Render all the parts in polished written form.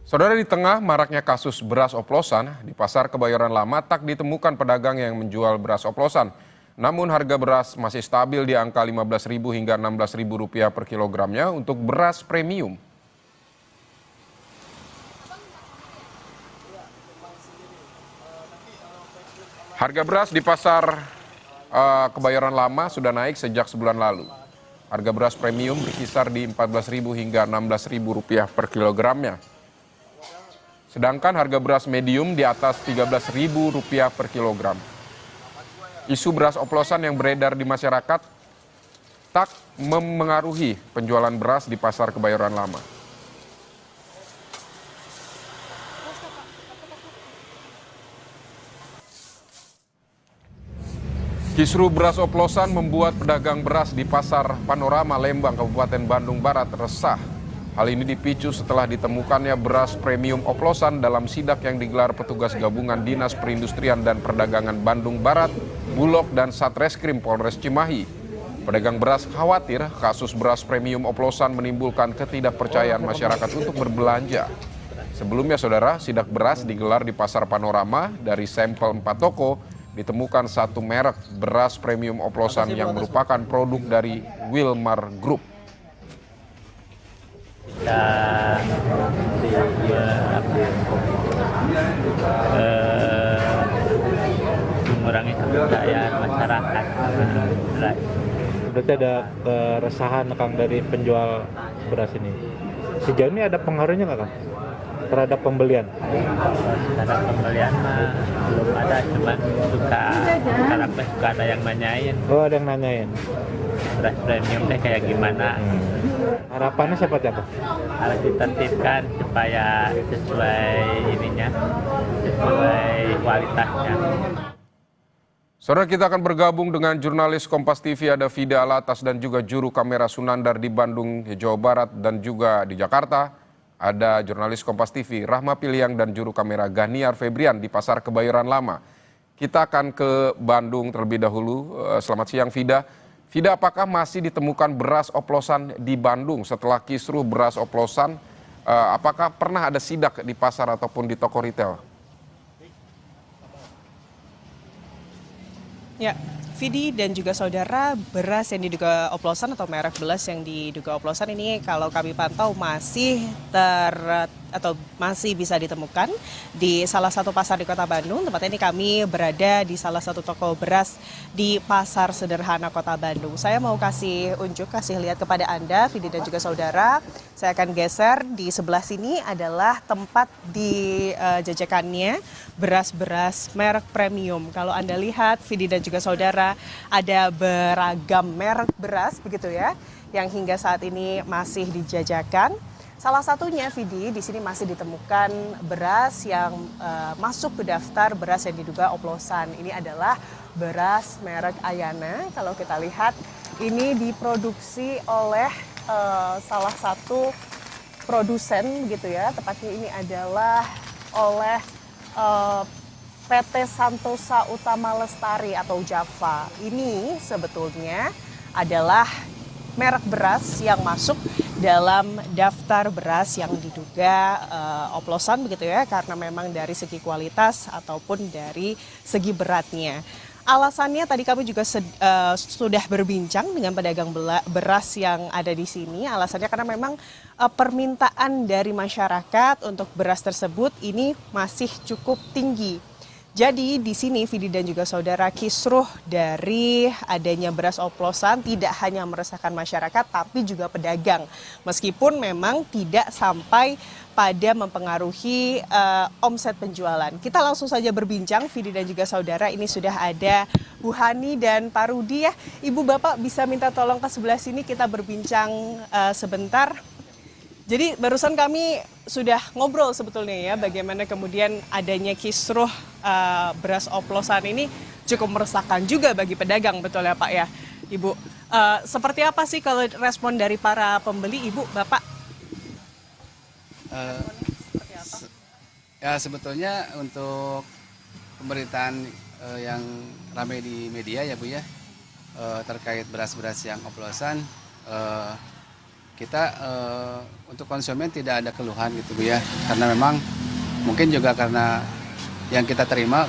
Saudara, di tengah maraknya kasus beras oplosan, di Pasar Kebayoran Lama tak ditemukan pedagang yang menjual beras oplosan. Namun harga beras masih stabil di angka Rp15.000 hingga Rp16.000 per kilogramnya untuk beras premium. Harga beras di Pasar Kebayoran Lama sudah naik sejak sebulan lalu. Harga beras premium berkisar di Rp14.000 hingga Rp16.000 per kilogramnya. Sedangkan harga beras medium di atas Rp13.000 per kilogram. Isu beras oplosan yang beredar di masyarakat tak memengaruhi penjualan beras di Pasar Kebayoran Lama. Kisru beras oplosan membuat pedagang beras di Pasar Panorama Lembang, Kabupaten Bandung Barat resah. Hal ini dipicu setelah ditemukannya beras premium oplosan dalam sidak yang digelar petugas gabungan Dinas Perindustrian dan Perdagangan Bandung Barat, Bulog, dan Satreskrim Polres Cimahi. Pedagang beras khawatir kasus beras premium oplosan menimbulkan ketidakpercayaan masyarakat untuk berbelanja. Sebelumnya, saudara, sidak beras digelar di Pasar Panorama. Dari sampel 4 toko, ditemukan satu merek beras premium oplosan yang merupakan produk dari Wilmar Group. Kita mengurangi kepercayaan masyarakat. Berarti ada keresahan Kang dari penjual beras ini. Sejauh ini ada pengaruhnya nggak Kang terhadap pembelian? Terhadap pembelian mah belum ada, cuman sekarang suka ada yang nanyain. Oh, ada yang nanyain. Beras premium teh kayak gimana? Harapannya seperti apa? Harus ditertibkan supaya sesuai ininya, sesuai kualitasnya. Saudara, kita akan bergabung dengan jurnalis Kompas TV, ada Fida Alatas, dan juga juru kamera Sunandar di Bandung, Jawa Barat, dan juga di Jakarta. Ada jurnalis Kompas TV, Rahma Piliang, dan juru kamera Ganiar Febrian di Pasar Kebayoran Lama. Kita akan ke Bandung terlebih dahulu. Selamat siang, Fida. Fida, apakah masih ditemukan beras oplosan di Bandung setelah kisruh beras oplosan? Apakah pernah ada sidak di pasar ataupun di toko retail? Ya, Vidi dan juga saudara, beras yang diduga oplosan atau merek beras yang diduga oplosan ini kalau kami pantau masih masih bisa ditemukan di salah satu pasar di Kota Bandung. Tempatnya ini kami berada di salah satu toko beras di Pasar Sederhana Kota Bandung. Saya mau kasih lihat kepada Anda, Vidi dan juga saudara. Saya akan geser, di sebelah sini adalah tempat di jajakannya beras-beras merek premium. Kalau Anda lihat, Vidi dan juga saudara, ada beragam merek beras begitu ya, yang hingga saat ini masih dijajakan. Salah satunya, Vidi, di sini masih ditemukan beras yang masuk ke daftar beras yang diduga oplosan. Ini adalah beras merek Ayana. Kalau kita lihat, ini diproduksi oleh salah satu produsen gitu ya. Tepatnya ini adalah oleh PT Santosa Utama Lestari atau Java. Ini sebetulnya adalah merek beras yang masuk dalam daftar beras yang diduga oplosan begitu ya, karena memang dari segi kualitas ataupun dari segi beratnya. Alasannya tadi kami juga sudah berbincang dengan pedagang beras yang ada di sini. Alasannya karena memang permintaan dari masyarakat untuk beras tersebut ini masih cukup tinggi. Jadi di sini, Vidi dan juga saudara, kisruh dari adanya beras oplosan tidak hanya meresahkan masyarakat, tapi juga pedagang. Meskipun memang tidak sampai pada mempengaruhi omset penjualan. Kita langsung saja berbincang, Vidi dan juga saudara. Ini sudah ada Bu Hani dan Pak Rudi ya. Ibu Bapak bisa minta tolong ke sebelah sini, kita berbincang sebentar. Jadi barusan kami sudah ngobrol sebetulnya ya, bagaimana kemudian adanya kisruh beras oplosan ini cukup meresahkan juga bagi pedagang, betul ya Pak ya, Ibu. Seperti apa sih kalau respon dari para pembeli, Ibu, Bapak? Ya sebetulnya untuk pemberitaan yang ramai di media ya Bu ya, terkait beras-beras yang oplosan, kita untuk konsumen tidak ada keluhan gitu Bu ya, karena memang mungkin juga karena yang kita terima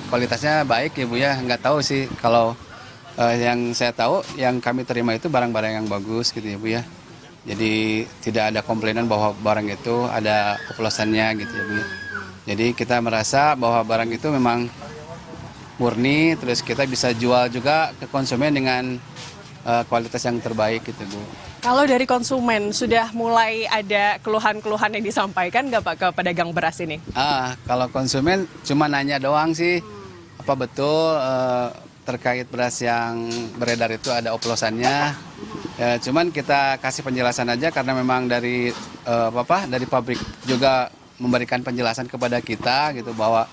kualitasnya baik ya Bu ya, nggak tahu sih kalau yang saya tahu yang kami terima itu barang-barang yang bagus gitu ya Bu ya. Jadi tidak ada komplainan bahwa barang itu ada oplosannya gitu ya Bu. Jadi kita merasa bahwa barang itu memang murni, terus kita bisa jual juga ke konsumen dengan kualitas yang terbaik gitu Bu. Kalau dari konsumen sudah mulai ada keluhan-keluhan yang disampaikan nggak Pak ke pedagang beras ini? Kalau konsumen cuma nanya doang sih, apa betul terkait beras yang beredar itu ada oplosannya. Ya, cuman kita kasih penjelasan aja karena memang dari dari pabrik juga memberikan penjelasan kepada kita gitu bahwa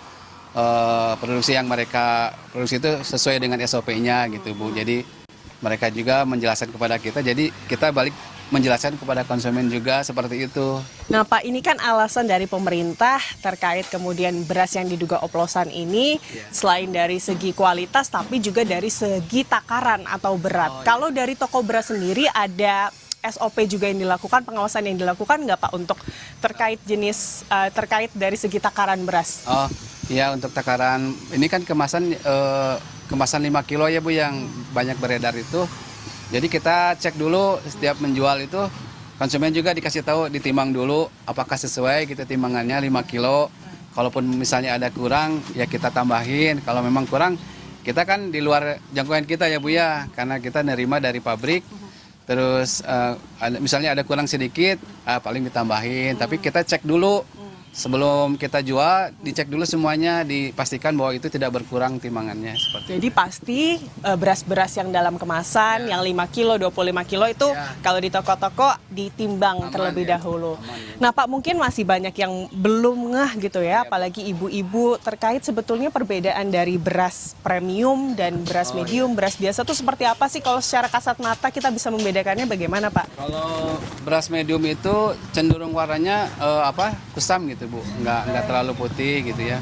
produksi yang mereka produksi itu sesuai dengan SOP-nya gitu Bu. Jadi mereka juga menjelaskan kepada kita, jadi kita balik menjelaskan kepada konsumen juga seperti itu. Nah Pak, ini kan alasan dari pemerintah terkait kemudian beras yang diduga oplosan ini selain dari segi kualitas tapi juga dari segi takaran atau berat. Kalau dari toko beras sendiri ada SOP juga yang dilakukan, pengawasan yang dilakukan nggak Pak untuk terkait jenis, terkait dari segi takaran beras? Oh iya, untuk takaran ini kan kemasan 5 kilo ya Bu yang banyak beredar itu. Jadi kita cek dulu setiap menjual itu, konsumen juga dikasih tahu, ditimbang dulu apakah sesuai gitu timbangannya 5 kilo. Kalaupun misalnya ada kurang ya kita tambahin, kalau memang kurang kita kan di luar jangkauan kita ya Bu ya, karena kita nerima dari pabrik. Terus misalnya ada kurang sedikit, paling ditambahin, tapi kita cek dulu. Sebelum kita jual, dicek dulu semuanya, dipastikan bahwa itu tidak berkurang timbangannya. Jadi pasti beras-beras yang dalam kemasan, yang 5 kilo, 25 kilo itu kalau di toko-toko ditimbang terlebih dahulu. Nah Pak, mungkin masih banyak yang belum ngeh gitu ya, apalagi ibu-ibu terkait sebetulnya perbedaan dari beras premium dan beras medium, beras biasa itu seperti apa sih? Kalau secara kasat mata kita bisa membedakannya bagaimana Pak? Kalau beras medium itu cenderung warnanya kusam gitu Bu, nggak terlalu putih gitu ya.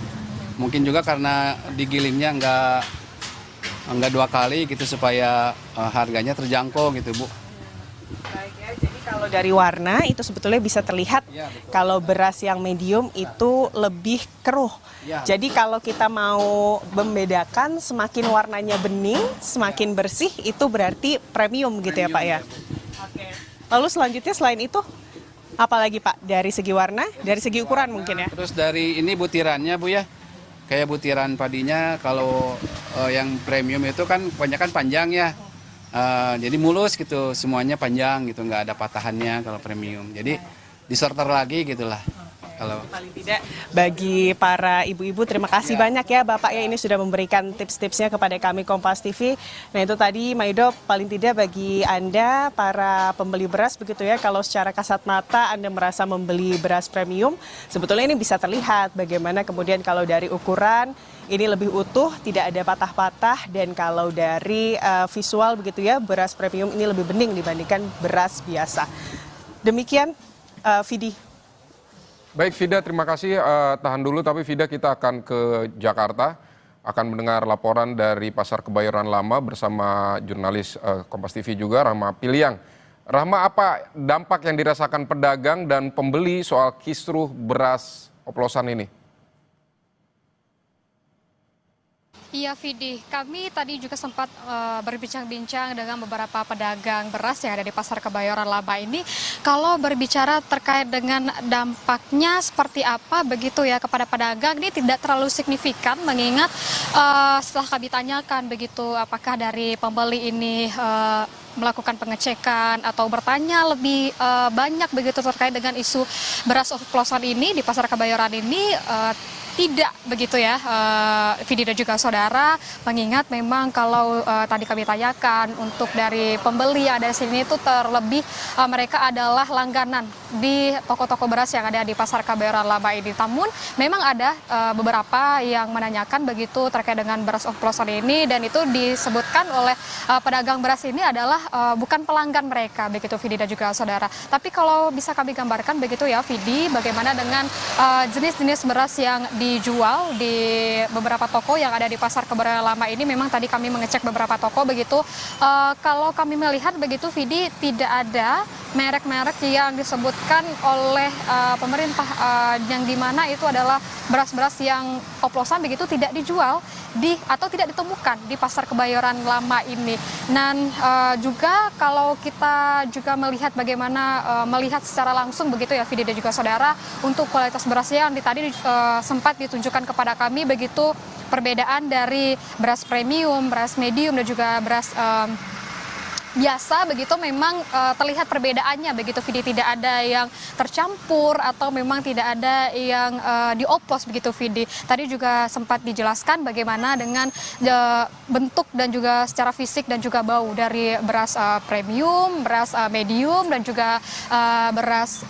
Mungkin juga karena digilingnya nggak 2 kali gitu supaya harganya terjangkau gitu Bu. Baik ya, jadi kalau dari warna itu sebetulnya bisa terlihat kalau beras yang medium itu lebih keruh. Jadi kalau kita mau membedakan semakin warnanya bening, semakin bersih itu berarti premium gitu ya Pak ya. Oke. Lalu selanjutnya selain itu apalagi Pak, dari segi warna, dari segi ukuran mungkin ya? Terus dari ini butirannya Bu ya, kayak butiran padinya kalau yang premium itu kan kebanyakan panjang ya, jadi mulus gitu, semuanya panjang gitu, nggak ada patahannya kalau premium. Jadi disorter lagi gitulah. Kalau paling tidak bagi para ibu-ibu terima kasih banyak ya Bapak ya, ini sudah memberikan tips-tipsnya kepada kami Kompas TV. Nah itu tadi Maido, paling tidak bagi Anda para pembeli beras begitu ya, kalau secara kasat mata Anda merasa membeli beras premium, sebetulnya ini bisa terlihat bagaimana kemudian kalau dari ukuran ini lebih utuh, tidak ada patah-patah, dan kalau dari visual begitu ya, beras premium ini lebih bening dibandingkan beras biasa. Demikian Vidi. Baik Vida, terima kasih. Tahan dulu, tapi Vida kita akan ke Jakarta, akan mendengar laporan dari Pasar Kebayoran Lama bersama jurnalis Kompas TV juga, Rahma Piliang. Rahma, apa dampak yang dirasakan pedagang dan pembeli soal kisruh beras oplosan ini? Iya Vidi, kami tadi juga sempat berbincang-bincang dengan beberapa pedagang beras yang ada di Pasar Kebayoran Lama ini. Kalau berbicara terkait dengan dampaknya seperti apa begitu ya kepada pedagang, ini tidak terlalu signifikan mengingat setelah kami tanyakan begitu apakah dari pembeli ini melakukan pengecekan atau bertanya lebih banyak begitu terkait dengan isu beras oplosan ini di Pasar Kebayoran ini. Tidak begitu ya, Vidi dan juga saudara, mengingat memang kalau tadi kami tanyakan untuk dari pembeli yang ada di sini itu terlebih mereka adalah langganan di toko-toko beras yang ada di Pasar Kebayoran Lama ini. Namun memang ada beberapa yang menanyakan begitu terkait dengan beras oplosan ini, dan itu disebutkan oleh pedagang beras ini adalah bukan pelanggan mereka begitu Vidi dan juga saudara. Tapi kalau bisa kami gambarkan begitu ya Vidi, bagaimana dengan jenis-jenis beras yang dijual di beberapa toko yang ada di Pasar Kebayoran Lama ini. Memang tadi kami mengecek beberapa toko begitu. Kalau kami melihat begitu, Vidi, tidak ada merek-merek yang disebutkan oleh pemerintah yang dimana itu adalah beras-beras yang oplosan begitu tidak dijual atau tidak ditemukan di Pasar Kebayoran Lama ini. Dan juga kalau kita juga melihat bagaimana melihat secara langsung begitu ya Vidi dan juga saudara, untuk kualitas berasnya yang tadi sempat ditunjukkan kepada kami begitu, perbedaan dari beras premium, beras medium dan juga beras biasa begitu memang terlihat perbedaannya begitu Vidi, tidak ada yang tercampur atau memang tidak ada yang dioplos begitu Vidi. Tadi juga sempat dijelaskan bagaimana dengan bentuk dan juga secara fisik dan juga bau dari beras premium, beras medium dan juga beras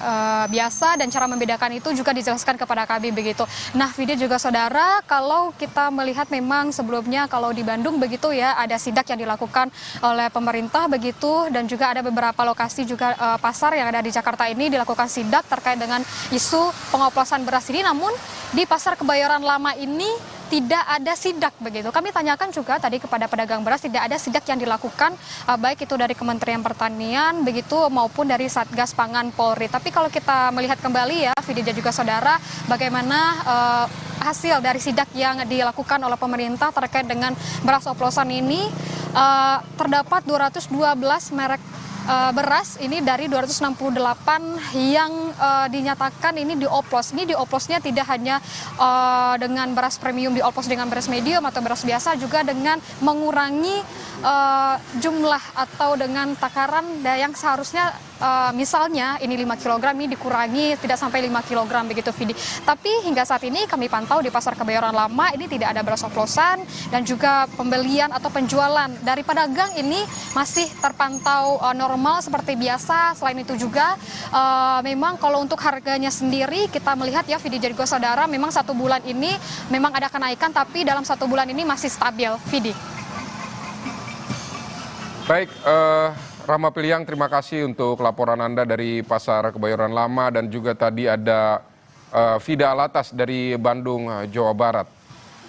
biasa, dan cara membedakan itu juga dijelaskan kepada kami begitu. Nah Vidi juga saudara, kalau kita melihat memang sebelumnya kalau di Bandung begitu ya ada sidak yang dilakukan oleh pemerintah begitu, dan juga ada beberapa lokasi juga pasar yang ada di Jakarta ini dilakukan sidak terkait dengan isu pengoplosan beras ini. Namun di Pasar Kebayoran Lama ini tidak ada sidak begitu. Kami tanyakan juga tadi kepada pedagang beras, tidak ada sidak yang dilakukan baik itu dari Kementerian Pertanian begitu maupun dari Satgas Pangan Polri. Tapi kalau kita melihat kembali ya Vidi dan juga saudara, bagaimana hasil dari sidak yang dilakukan oleh pemerintah terkait dengan beras oplosan ini, terdapat 212 merek beras ini dari 268 yang dinyatakan ini dioplos. Ini dioplosnya tidak hanya dengan beras premium dioplos dengan beras medium atau beras biasa, juga dengan mengurangi jumlah atau dengan takaran yang seharusnya misalnya ini 5 kg ini dikurangi tidak sampai 5 kg begitu Vidi. Tapi hingga saat ini kami pantau di Pasar Kebayoran Lama ini tidak ada beras oplosan, dan juga pembelian atau penjualan dari pedagang ini masih terpantau normal seperti biasa. Selain itu juga memang kalau untuk harganya sendiri kita melihat ya Vidi dan juga saudara, memang 1 bulan ini memang ada kenaikan, tapi dalam 1 bulan ini masih stabil Vidi. Baik, Rama Piliang, terima kasih untuk laporan Anda dari Pasar Kebayoran Lama, dan juga tadi ada Vida Alatas dari Bandung, Jawa Barat.